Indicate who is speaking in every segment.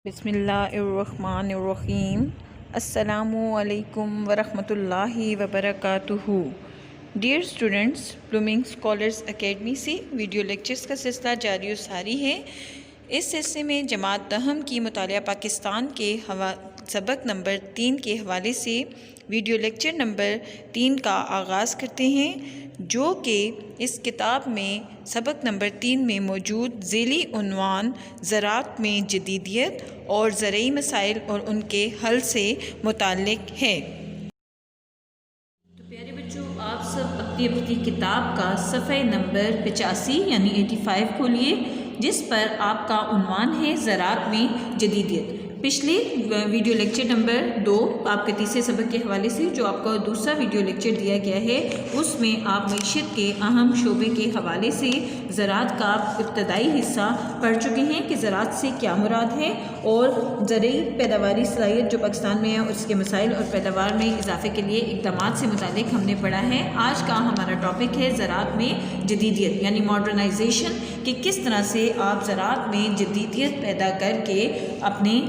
Speaker 1: بسم اللہ الرحمن الرحیم۔ السلام علیکم ورحمۃ اللہ وبرکاتہ۔ Dear students, blooming scholars academy سے ویڈیو لیکچرز کا سلسلہ جاری و ساری ہے۔ اس سلسلے میں جماعت دہم کی مطالعہ پاکستان کے سبق نمبر 3 کے حوالے سے ویڈیو لیکچر نمبر 3 کا آغاز کرتے ہیں، جو کہ اس کتاب میں سبق نمبر 3 میں موجود ذیلی عنوان زراعت میں جدیدیت اور زرعی مسائل اور ان کے حل سے متعلق ہے۔ تو پیارے بچوں، آپ سب اپنی اپنی کتاب کا صفحہ نمبر 85 یعنی 85 کھولیے، جس پر آپ کا عنوان ہے زراعت میں جدیدیت۔ پچھلے ویڈیو لیکچر نمبر 2 آپ کے تیسرے سبق کے حوالے سے جو آپ کا دوسرا ویڈیو لیکچر دیا گیا ہے، اس میں آپ معیشت کے اہم شعبے کے حوالے سے زراعت کا ابتدائی حصہ پڑھ چکے ہیں کہ زراعت سے کیا مراد ہے، اور زرعی پیداواری صلاحیت جو پاکستان میں ہے اس کے مسائل اور پیداوار میں اضافے کے لیے اقدامات سے متعلق ہم نے پڑھا ہے۔ آج کا ہمارا ٹاپک ہے زراعت میں جدیدیت یعنی ماڈرنائزیشن، کہ کس طرح سے آپ زراعت میں جدیدیت پیدا کر کے اپنے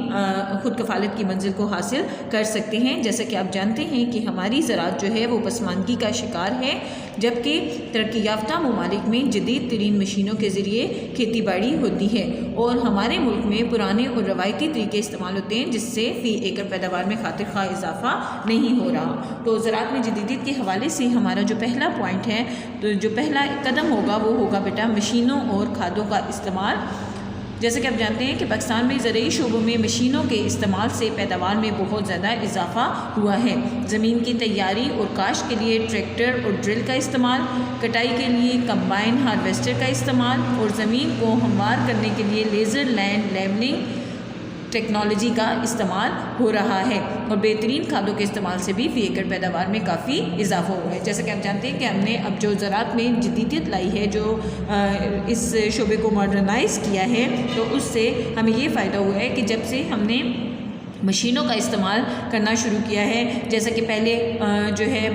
Speaker 1: خود کفالت کی منزل کو حاصل کر سکتے ہیں۔ جیسا کہ آپ جانتے ہیں کہ ہماری زراعت جو ہے وہ پسماندگی کا شکار ہے، جبکہ ترقی یافتہ ممالک میں جدید ترین مشینوں کے ذریعے کھیتی باڑی ہوتی ہے، اور ہمارے ملک میں پرانے اور روایتی طریقے استعمال ہوتے ہیں، جس سے فی ایکڑ پیداوار میں خاطر خواہ اضافہ نہیں ہو رہا۔ تو زراعت میں جدیدیت کے حوالے سے ہمارا جو پہلا پوائنٹ ہے، تو جو پہلا قدم ہوگا وہ ہوگا بیٹا مشینوں اور کھادوں کا استعمال۔ جیسے کہ آپ جانتے ہیں کہ پاکستان میں زرعی شعبوں میں مشینوں کے استعمال سے پیداوار میں بہت زیادہ اضافہ ہوا ہے۔ زمین کی تیاری اور کاشت کے لیے ٹریکٹر اور ڈرل کا استعمال، کٹائی کے لیے کمبائن ہارویسٹر کا استعمال، اور زمین کو ہموار کرنے کے لیے لیزر لینڈ لیولنگ ٹیکنالوجی کا استعمال ہو رہا ہے، اور بہترین کھادوں کے استعمال سے بھی فی ایکڑ پیداوار میں کافی اضافہ ہوا ہے۔ جیسا کہ آپ جانتے ہیں کہ ہم نے اب جو زراعت میں جدیدیت لائی ہے، جو اس شعبے کو ماڈرنائز کیا ہے، تو اس سے ہمیں یہ فائدہ ہوا ہے کہ جب سے ہم نے مشینوں کا استعمال کرنا شروع کیا ہے، جیسا کہ پہلے جو ہے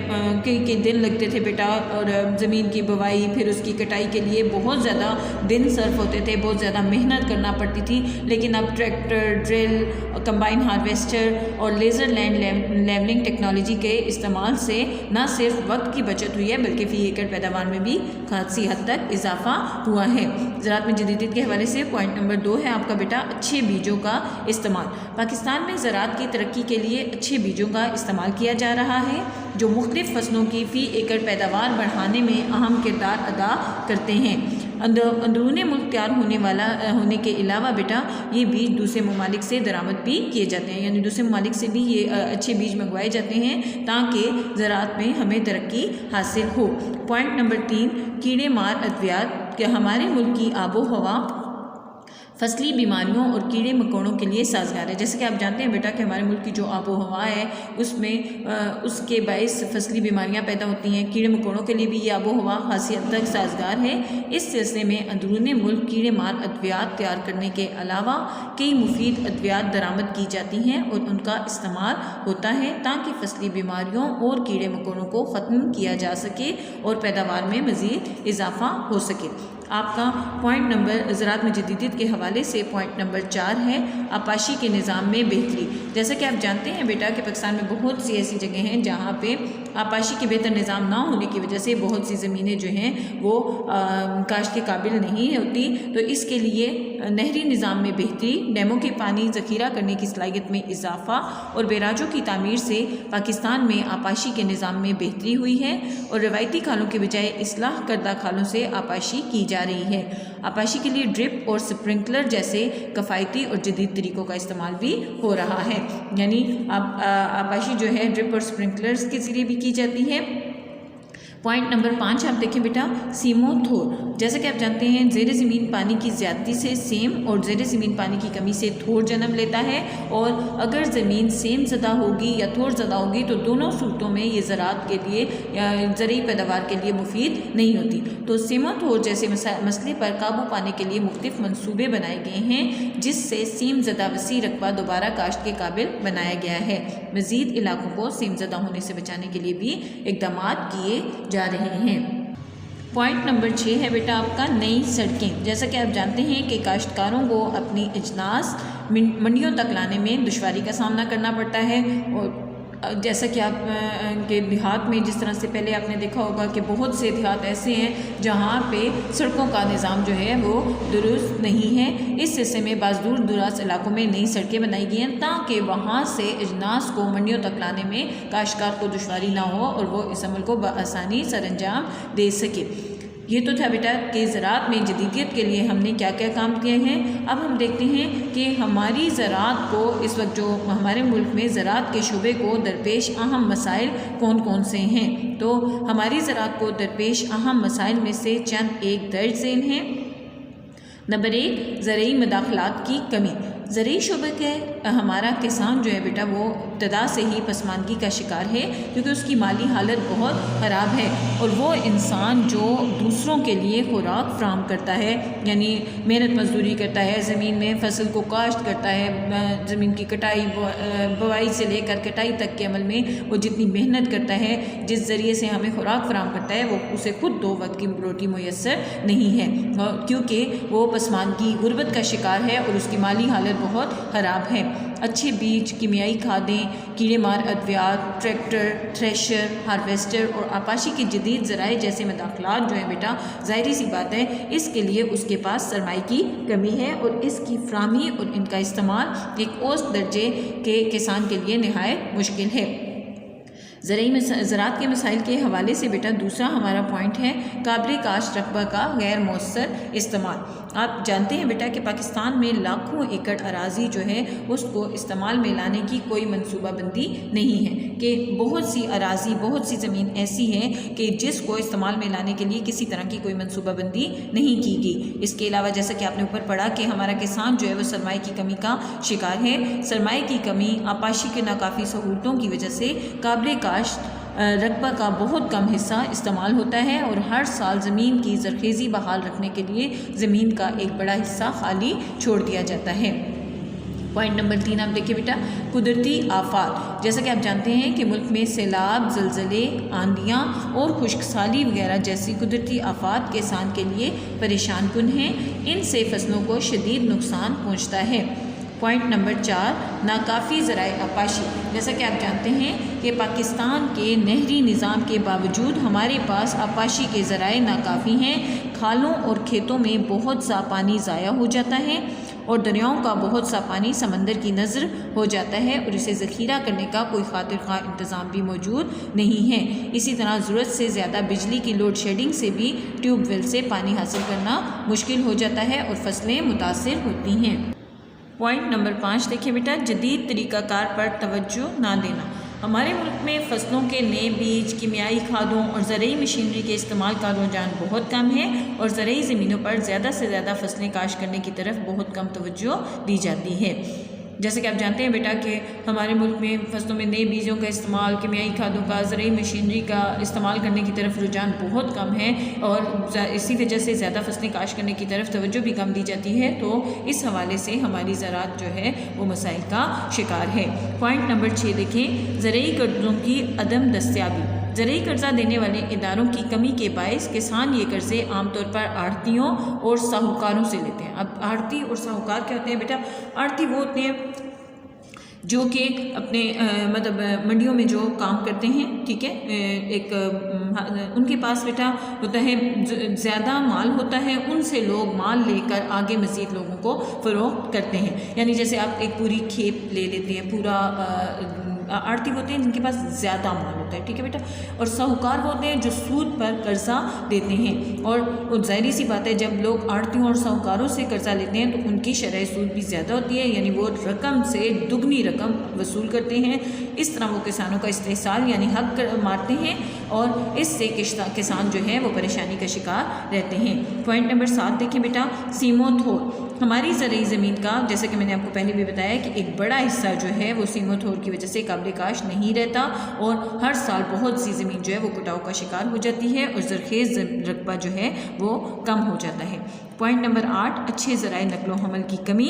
Speaker 1: کئی دن لگتے تھے بیٹا، اور زمین کی بوائی پھر اس کی کٹائی کے لیے بہت زیادہ دن صرف ہوتے تھے، بہت زیادہ محنت کرنا پڑتی تھی، لیکن اب ٹریکٹر، ڈرل، کمبائن ہارویسٹر اور لیزر لینڈ لیولنگ ٹیکنالوجی کے استعمال سے نہ صرف وقت کی بچت ہوئی ہے، بلکہ فی ایکڑ پیداوار میں بھی خاصی حد تک اضافہ ہوا ہے۔ زراعت میں جدیدیت کے حوالے سے پوائنٹ نمبر 2 ہے آپ کا بیٹا اچھے بیجوں کا استعمال۔ پاکستان میں زراعت کی ترقی کے لیے اچھے بیجوں کا استعمال کیا جا رہا ہے، جو مختلف فصلوں کی فی ایکڑ پیداوار بڑھانے میں اہم کردار ادا کرتے ہیں۔ اندرون ملک تیار ہونے کے علاوہ بیٹا یہ بیج دوسرے ممالک سے درآمد بھی کیے جاتے ہیں، یعنی دوسرے ممالک سے بھی یہ اچھے بیج منگوائے جاتے ہیں تاکہ زراعت میں ہمیں ترقی حاصل ہو۔ پوائنٹ نمبر 3، کیڑے مار ادویات، کہ ہمارے ملک کی آب و ہوا فصلی بیماریوں اور کیڑے مکوڑوں کے لیے سازگار ہے۔ جیسے کہ آپ جانتے ہیں بیٹا کہ ہمارے ملک کی جو آب و ہوا ہے اس میں اس کے باعث فصلی بیماریاں پیدا ہوتی ہیں، کیڑے مکوڑوں کے لیے بھی یہ آب و ہوا خاصی حد تک سازگار ہے۔ اس سلسلے میں اندرون ملک کیڑے مار ادویات تیار کرنے کے علاوہ کئی مفید ادویات درآمد کی جاتی ہیں، اور ان کا استعمال ہوتا ہے تاکہ فصلی بیماریوں اور کیڑے مکوڑوں کو ختم کیا جا سکے اور پیداوار میں مزید اضافہ ہو سکے۔ آپ کا پوائنٹ نمبر زراعت میں جدیدیت کے حوالے سے پوائنٹ نمبر 4 ہے آبپاشی کے نظام میں بہتری۔ جیسا کہ آپ جانتے ہیں بیٹا کہ پاکستان میں بہت سی ایسی جگہیں ہیں جہاں پہ آبپاشی کے بہتر نظام نہ ہونے کی وجہ سے بہت سی زمینیں جو ہیں وہ کاشت کے قابل نہیں ہوتی، تو اس کے لیے نہری نظام میں بہتری، ڈیموں کے پانی ذخیرہ کرنے کی صلاحیت میں اضافہ اور بیراجوں کی تعمیر سے پاکستان میں آبپاشی کے نظام میں بہتری ہوئی ہے، اور روایتی کھالوں کے بجائے اصلاح کردہ کھالوں سے آبپاشی کی جا رہی ہے۔ آبپاشی کے لیے ڈرپ اور سپرنکلر جیسے کفایتی اور جدید طریقوں کا استعمال بھی ہو رہا ہے، یعنی آبپاشی جو ہے ڈرپ اور سپرنکلرز کے ذریعے بھی کی جاتی ہے۔ پوائنٹ نمبر 5 آپ دیکھیں بیٹا سیم و تھور۔ جیسا کہ آپ جانتے ہیں زیر زمین پانی کی زیادتی سے سیم اور زیر زمین پانی کی کمی سے تھور جنم لیتا ہے، اور اگر زمین سیم زدہ ہوگی یا تھور زدہ ہوگی تو دونوں صورتوں میں یہ زراعت کے لیے یا زرعی پیداوار کے لیے مفید نہیں ہوتی۔ تو سیم و تھور جیسے مسئلے پر قابو پانے کے لیے مختلف منصوبے بنائے گئے ہیں، جس سے سیم زدہ وسیع رقبہ دوبارہ کاشت کے قابل بنایا گیا ہے۔ مزید علاقوں کو سیم زدہ ہونے سے بچانے کے لیے بھی اقدامات کیے جا رہے ہیں۔ پوائنٹ نمبر 6 ہے بیٹا آپ کا نئی سڑکیں۔ جیسا کہ آپ جانتے ہیں کہ کاشتکاروں کو اپنی اجناس منڈیوں تک لانے میں دشواری کا سامنا کرنا پڑتا ہے۔ اور جیسا کہ آپ کے دیہات میں جس طرح سے پہلے آپ نے دیکھا ہوگا کہ بہت سے دیہات ایسے ہیں جہاں پہ سڑکوں کا نظام جو ہے وہ درست نہیں ہے۔ اس حصے میں بعض دور دراز علاقوں میں نئی سڑکیں بنائی گئی ہیں تاکہ وہاں سے اجناس کو منڈیوں تک لانے میں کاشتکار کو دشواری نہ ہو اور وہ اس عمل کو بآسانی سر انجام دے سکے۔ یہ تو تھا بیٹا کہ زراعت میں جدیدیت کے لیے ہم نے کیا کیا کام کیے ہیں۔ اب ہم دیکھتے ہیں کہ ہماری زراعت کو اس وقت جو ہمارے ملک میں زراعت کے شعبے کو درپیش اہم مسائل کون کون سے ہیں۔ تو ہماری زراعت کو درپیش اہم مسائل میں سے چند ایک درج ذیل ہیں۔ نمبر 1، زرعی مداخلات کی کمی۔ زرعی شعبے کے ہمارا کسان جو ہے بیٹا وہ ابتدا سے ہی پسماندگی کا شکار ہے کیونکہ اس کی مالی حالت بہت خراب ہے، اور وہ انسان جو دوسروں کے لیے خوراک فراہم کرتا ہے، یعنی محنت مزدوری کرتا ہے، زمین میں فصل کو کاشت کرتا ہے، زمین کی کٹائی بوائی سے لے کر کٹائی تک کے عمل میں وہ جتنی محنت کرتا ہے، جس ذریعے سے ہمیں خوراک فراہم کرتا ہے، وہ اسے خود 2 وقت کی روٹی میسر نہیں ہے کیونکہ وہ پسماندگی غربت کا شکار ہے اور اس کی مالی حالت بہت خراب ہے۔ اچھے بیج، کیمیائی کھادیں، کیڑے مار ادویات، ٹریکٹر، تھریشر، ہارویسٹر اور آپاشی کے جدید ذرائع جیسے مداخلات جو ہیں بیٹا ظاہری سی بات ہے اس کے لیے اس کے پاس سرمائے کی کمی ہے، اور اس کی فراہمی اور ان کا استعمال ایک اوسط درجے کے کسان کے لیے نہایت مشکل ہے۔ زراعت کے مسائل کے حوالے سے بیٹا دوسرا ہمارا پوائنٹ ہے قابل کاشت رقبہ کا غیر مؤثر استعمال۔ آپ جانتے ہیں بیٹا کہ پاکستان میں لاکھوں ایکڑ اراضی جو ہے اس کو استعمال میں لانے کی کوئی منصوبہ بندی نہیں ہے، کہ بہت سی اراضی، بہت سی زمین ایسی ہے کہ جس کو استعمال میں لانے کے لیے کسی طرح کی کوئی منصوبہ بندی نہیں کی گئی۔ اس کے علاوہ جیسا کہ آپ نے اوپر پڑھا کہ ہمارا کسان جو ہے وہ سرمائے کی کمی کا شکار ہے۔ سرمائے کی کمی، آپاشی کے ناکافی سہولتوں کی وجہ سے قابل کاشت رقبہ کا بہت کم حصہ استعمال ہوتا ہے، اور ہر سال زمین کی زرخیزی بحال رکھنے کے لیے زمین کا ایک بڑا حصہ خالی چھوڑ دیا جاتا ہے۔ پوائنٹ نمبر 3 آپ دیکھیں بیٹا قدرتی آفات۔ جیسا کہ آپ جانتے ہیں کہ ملک میں سیلاب، زلزلے، آندھیاں اور خشک سالی وغیرہ جیسی قدرتی آفات کسان کے لیے پریشان کن ہیں۔ ان سے فصلوں کو شدید نقصان پہنچتا ہے۔ پوائنٹ نمبر 4 ناکافی ذرائع آپاشی۔ جیسا کہ آپ جانتے ہیں کہ پاکستان کے نہری نظام کے باوجود ہمارے پاس آپاشی کے ذرائع ناکافی ہیں۔ کھالوں اور کھیتوں میں بہت سا پانی ضائع ہو جاتا ہے، اور دریاؤں کا بہت سا پانی سمندر کی نظر ہو جاتا ہے، اور اسے ذخیرہ کرنے کا کوئی خاطر خواہ انتظام بھی موجود نہیں ہے۔ اسی طرح ضرورت سے زیادہ بجلی کی لوڈ شیڈنگ سے بھی ٹیوب ویل سے پانی حاصل کرنا مشکل ہو جاتا ہے اور فصلیں متاثر ہوتی ہیں۔ پوائنٹ نمبر 5 دیکھیں بیٹا جدید طریقہ کار پر توجہ نہ دینا۔ ہمارے ملک میں فصلوں کے نئے بیج، کیمیائی کھادوں اور زرعی مشینری کے استعمال کا رجحان بہت کم ہے، اور زرعی زمینوں پر زیادہ سے زیادہ فصلیں کاشت کرنے کی طرف بہت کم توجہ دی جاتی ہے۔ جیسے کہ آپ جانتے ہیں بیٹا کہ ہمارے ملک میں فصلوں میں نئے بیجوں کا استعمال، کیمیائی کھادوں کا، زرعی مشینری کا استعمال کرنے کی طرف رجحان بہت کم ہے، اور اسی وجہ سے زیادہ فصلیں کاشت کرنے کی طرف توجہ بھی کم دی جاتی ہے، تو اس حوالے سے ہماری زراعت جو ہے وہ مسائل کا شکار ہے۔ پوائنٹ نمبر 6 دیکھیں زرعی قرضوں کی عدم دستیابی۔ زرعی قرضہ دینے والے اداروں کی کمی کے باعث کسان یہ قرضے عام طور پر آڑھتیوں اور ساہوکاروں سے لیتے ہیں۔ اب آڑھتی اور ساہوکار کیا ہوتے ہیں بیٹا؟ آڑھتی وہ ہوتے ہیں جو کہ اپنے مطلب منڈیوں میں جو کام کرتے ہیں، ٹھیک ہے، ایک ان کے پاس بیٹا ہوتا ہے زیادہ مال ہوتا ہے، ان سے لوگ مال لے کر آگے مزید لوگوں کو فروخت کرتے ہیں۔ یعنی جیسے آپ ایک پوری کھیپ لے لیتے ہیں، پورا آڑھتی ہوتے ہیں جن کے پاس زیادہ مال ہوتا ہے، ٹھیک ہے بیٹا، اور ساہوکار ہوتے ہیں جو سود پر قرضہ دیتے ہیں، اور ظاہری سی بات ہے جب لوگ آڑھتیوں اور ساہوکاروں سے قرضہ لیتے ہیں تو ان کی شرح سود بھی زیادہ ہوتی ہے، یعنی وہ رقم سے دگنی رقم وصول کرتے ہیں۔ اس طرح وہ کسانوں کا استحصال یعنی حق مارتے ہیں، اور اس سے کسان جو ہے وہ پریشانی کا شکار رہتے ہیں۔ پوائنٹ نمبر 7 دیکھیں بیٹا سیم و تھور۔ ہماری زرعی زمین کا جیسا کہ میں نے آپ کو پہلے بھی بتایا کہ ایک بڑا حصہ جو ہے وہ سیم و تھور کی وجہ سے قابل کاشت نہیں رہتا، اور ہر سال بہت سی زمین جو ہے وہ کٹاؤ کا شکار ہو جاتی ہے، اور زرخیز رقبہ جو ہے وہ کم ہو جاتا ہے۔ پوائنٹ نمبر 8 اچھے ذرائع نقل و حمل کی کمی۔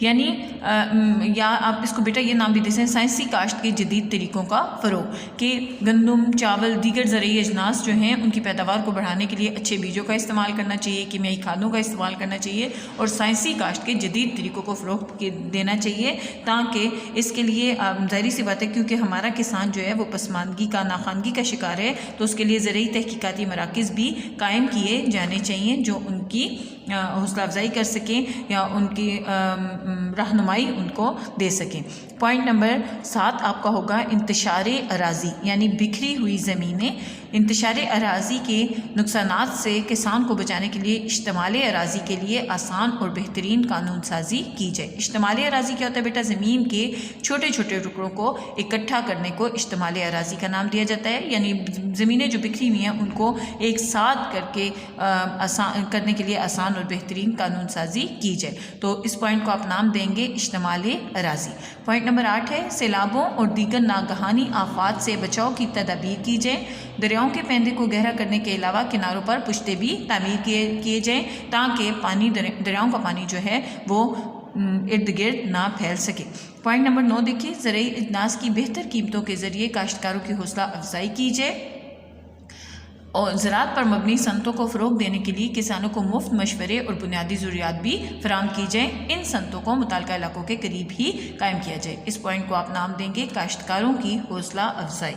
Speaker 1: یعنی یا آپ اس کو بیٹا یہ نام بھی دے سکتے ہیں سائنسی کاشت کے جدید طریقوں کا فروغ، کہ گندم، چاول، دیگر زرعی اجناس جو ہیں ان کی پیداوار کو بڑھانے کے لیے اچھے بیجوں کا استعمال کرنا چاہیے، کیمیائی کھادوں کا استعمال کرنا چاہیے اور سائنسی کاشت کے جدید طریقوں کو فروغ دینا چاہیے، تاکہ اس کے لیے ظاہری سی بات ہے کیونکہ ہمارا کسان جو ہے وہ پسماندگی کا، ناخواندگی کا شکار ہے، تو اس کے لیے زرعی تحقیقاتی مراکز بھی قائم کیے جانے چاہیے جو ان کی حوصلہ افزائی کر سکیں یا ان کی رہنمائی ان کو دے سکیں۔ پوائنٹ نمبر 7 آپ کا ہوگا انتشار اراضی، یعنی بکھری ہوئی زمینیں۔ انتشار اراضی کے نقصانات سے کسان کو بچانے کے لیے اشتمال اراضی کے لیے آسان اور بہترین قانون سازی کی جائے۔ اشتمال اراضی کیا ہوتا ہے بیٹا؟ زمین کے چھوٹے چھوٹے ٹکڑوں کو اکٹھا کرنے کو اشتمال اراضی کا نام دیا جاتا ہے، یعنی زمینیں جو بکھری ہوئی ہیں ان کو ایک ساتھ کر کے کرنے کے لیے آسان اور بہترین قانون سازی کی جائے، تو اس پوائنٹ کو آپ نام دیں گے اشتمال اراضی۔ پوائنٹ نمبر 8 ہے سیلابوں اور دیگر ناگہانی آفات سے بچاؤ کی تدابیر کی جائے۔ دریاؤں کے پیندے کو گہرا کرنے کے علاوہ کناروں پر پشتے بھی تعمیر کیے جائیں تاکہ دریاؤں کا پانی جو ہے وہ ارد گرد نہ پھیل سکے۔ پوائنٹ نمبر 9 دیکھیے زرعی اجناس کی بہتر قیمتوں کے ذریعے کاشتکاروں کی حوصلہ افزائی کی جائے اور زراعت پر مبنی صنعتوں کو فروغ دینے کے لیے کسانوں کو مفت مشورے اور بنیادی ضروریات بھی فراہم کی جائیں۔ ان صنعتوں کو متعلقہ علاقوں کے قریب ہی قائم کیا جائے۔ اس پوائنٹ کو آپ نام دیں گے کاشتکاروں کی حوصلہ افزائی۔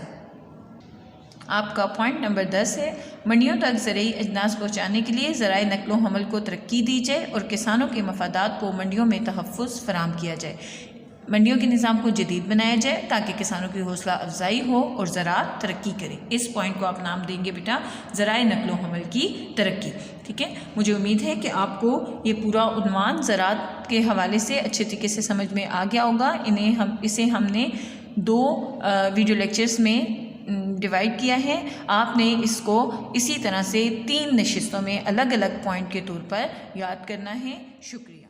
Speaker 1: آپ کا پوائنٹ نمبر 10 ہے منڈیوں تک زرعی اجناس پہنچانے کے لیے ذرائع نقل و حمل کو ترقی دی جائے اور کسانوں کے مفادات کو منڈیوں میں تحفظ فراہم کیا جائے۔ منڈیوں کے نظام کو جدید بنایا جائے تاکہ کسانوں کی حوصلہ افزائی ہو اور زراعت ترقی کرے۔ اس پوائنٹ کو آپ نام دیں گے بیٹا ذرائع نقل و حمل کی ترقی۔ ٹھیک ہے، مجھے امید ہے کہ آپ کو یہ پورا عنوان زراعت کے حوالے سے اچھے طریقے سے سمجھ میں آ گیا ہوگا۔ اسے ہم نے 2 ویڈیو لیکچرز میں ڈیوائڈ کیا ہے۔ آپ نے اس کو اسی طرح سے 3 نشستوں میں الگ الگ پوائنٹ کے طور پر یاد کرنا ہے۔ شکریہ۔